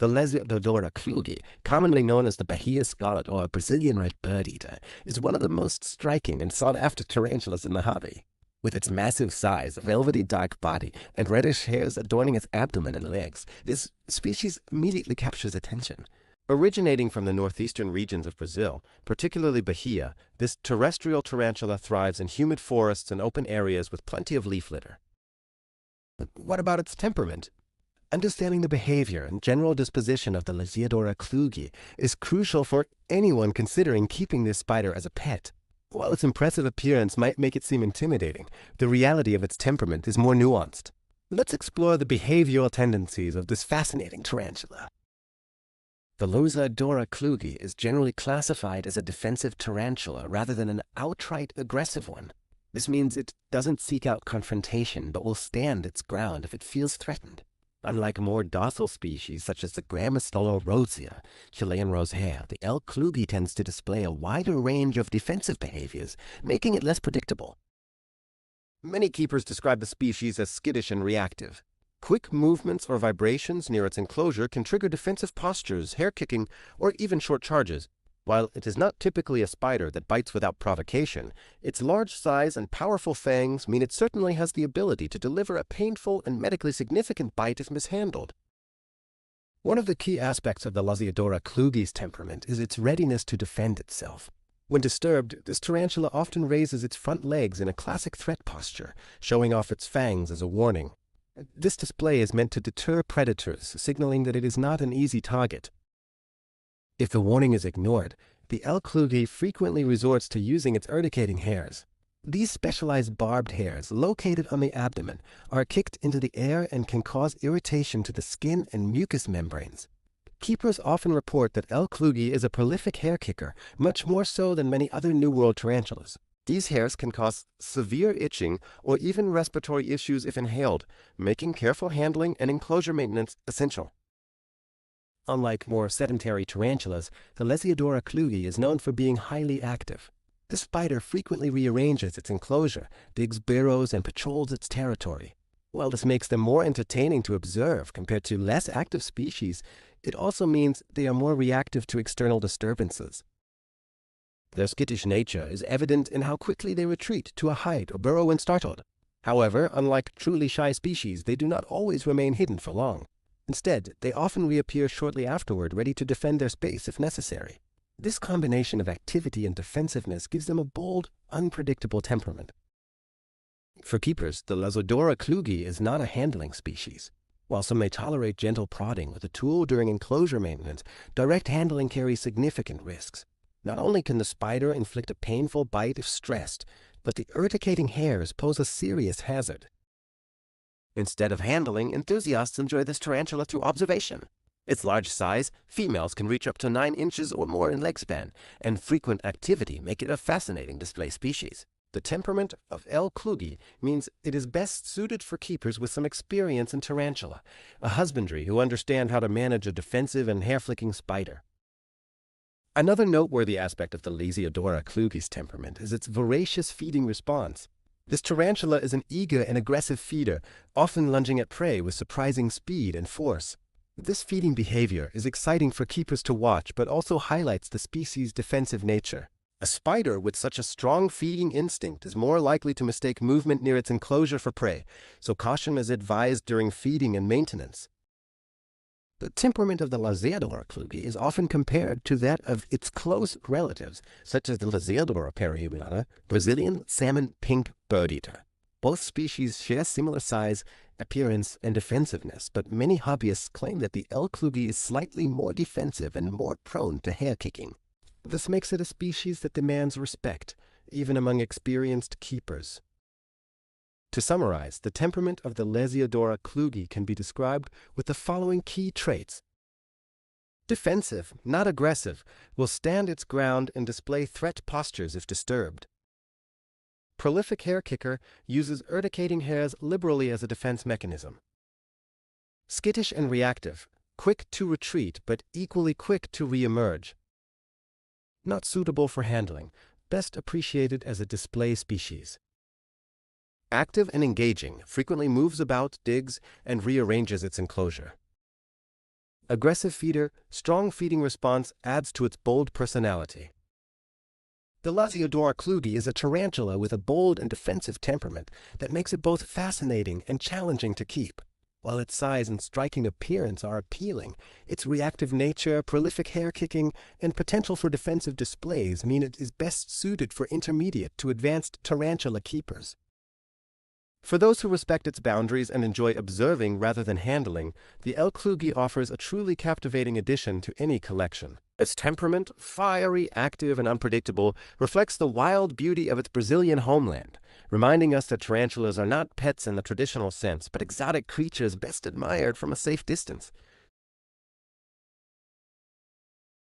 The Lasiodora Klugi, commonly known as the Bahia Scarlet or Brazilian red bird-eater, is one of the most striking and sought-after tarantulas in the hobby. With its massive size, velvety dark body, and reddish hairs adorning its abdomen and legs, this species immediately captures attention. Originating from the northeastern regions of Brazil, particularly Bahia, this terrestrial tarantula thrives in humid forests and open areas with plenty of leaf litter. But what about its temperament? Understanding the behavior and general disposition of the Lasiodora Klugi is crucial for anyone considering keeping this spider as a pet. While its impressive appearance might make it seem intimidating, the reality of its temperament is more nuanced. Let's explore the behavioral tendencies of this fascinating tarantula. The Lasiodora Klugi is generally classified as a defensive tarantula rather than an outright aggressive one. This means it doesn't seek out confrontation but will stand its ground if it feels threatened. Unlike more docile species such as the Grammostola rosea, Chilean rosehair, the L. klugi tends to display a wider range of defensive behaviors, making it less predictable. Many keepers describe the species as skittish and reactive. Quick movements or vibrations near its enclosure can trigger defensive postures, hair kicking, or even short charges. While it is not typically a spider that bites without provocation, its large size and powerful fangs mean it certainly has the ability to deliver a painful and medically significant bite if mishandled. One of the key aspects of the Lasiodora Klugi's temperament is its readiness to defend itself. When disturbed, this tarantula often raises its front legs in a classic threat posture, showing off its fangs as a warning. This display is meant to deter predators, signaling that it is not an easy target. If the warning is ignored, the L. klugi frequently resorts to using its urticating hairs. These specialized barbed hairs, located on the abdomen, are kicked into the air and can cause irritation to the skin and mucous membranes. Keepers often report that L. klugi is a prolific hair kicker, much more so than many other New World tarantulas. These hairs can cause severe itching or even respiratory issues if inhaled, making careful handling and enclosure maintenance essential. Unlike more sedentary tarantulas, the Lasiodora Klugi is known for being highly active. The spider frequently rearranges its enclosure, digs burrows, and patrols its territory. While this makes them more entertaining to observe compared to less active species, it also means they are more reactive to external disturbances. Their skittish nature is evident in how quickly they retreat to a height or burrow when startled. However, unlike truly shy species, they do not always remain hidden for long. Instead, they often reappear shortly afterward, ready to defend their space if necessary. This combination of activity and defensiveness gives them a bold, unpredictable temperament. For keepers, the Lasiodora Klugi is not a handling species. While some may tolerate gentle prodding with a tool during enclosure maintenance, direct handling carries significant risks. Not only can the spider inflict a painful bite if stressed, but the urticating hairs pose a serious hazard. Instead of handling, enthusiasts enjoy this tarantula through observation. Its large size, females can reach up to 9 inches or more in leg span, and frequent activity make it a fascinating display species. The temperament of L. klugi means it is best suited for keepers with some experience in tarantula, a husbandry who understand how to manage a defensive and hair-flicking spider. Another noteworthy aspect of the Lasiodora Klugi's temperament is its voracious feeding response. This tarantula is an eager and aggressive feeder, often lunging at prey with surprising speed and force. This feeding behavior is exciting for keepers to watch, but also highlights the species' defensive nature. A spider with such a strong feeding instinct is more likely to mistake movement near its enclosure for prey, so caution is advised during feeding and maintenance. The temperament of the Lasiodora Klugi is often compared to that of its close relatives, such as the Lasiodora periubulata, Brazilian salmon pink bird-eater. Both species share similar size, appearance, and defensiveness, but many hobbyists claim that the L. klugi is slightly more defensive and more prone to hair kicking. This makes it a species that demands respect, even among experienced keepers. To summarize, the temperament of the Lasiodora Klugi can be described with the following key traits. Defensive, not aggressive, will stand its ground and display threat postures if disturbed. Prolific hair kicker, uses urticating hairs liberally as a defense mechanism. Skittish and reactive, quick to retreat but equally quick to re-emerge. Not suitable for handling, best appreciated as a display species. Active and engaging, frequently moves about, digs, and rearranges its enclosure. Aggressive feeder, strong feeding response adds to its bold personality. The Lasiodora Klugi is a tarantula with a bold and defensive temperament that makes it both fascinating and challenging to keep. While its size and striking appearance are appealing, its reactive nature, prolific hair kicking, and potential for defensive displays mean it is best suited for intermediate to advanced tarantula keepers. For those who respect its boundaries and enjoy observing rather than handling, the L. Klugi offers a truly captivating addition to any collection. Its temperament, fiery, active, and unpredictable, reflects the wild beauty of its Brazilian homeland, reminding us that tarantulas are not pets in the traditional sense, but exotic creatures best admired from a safe distance.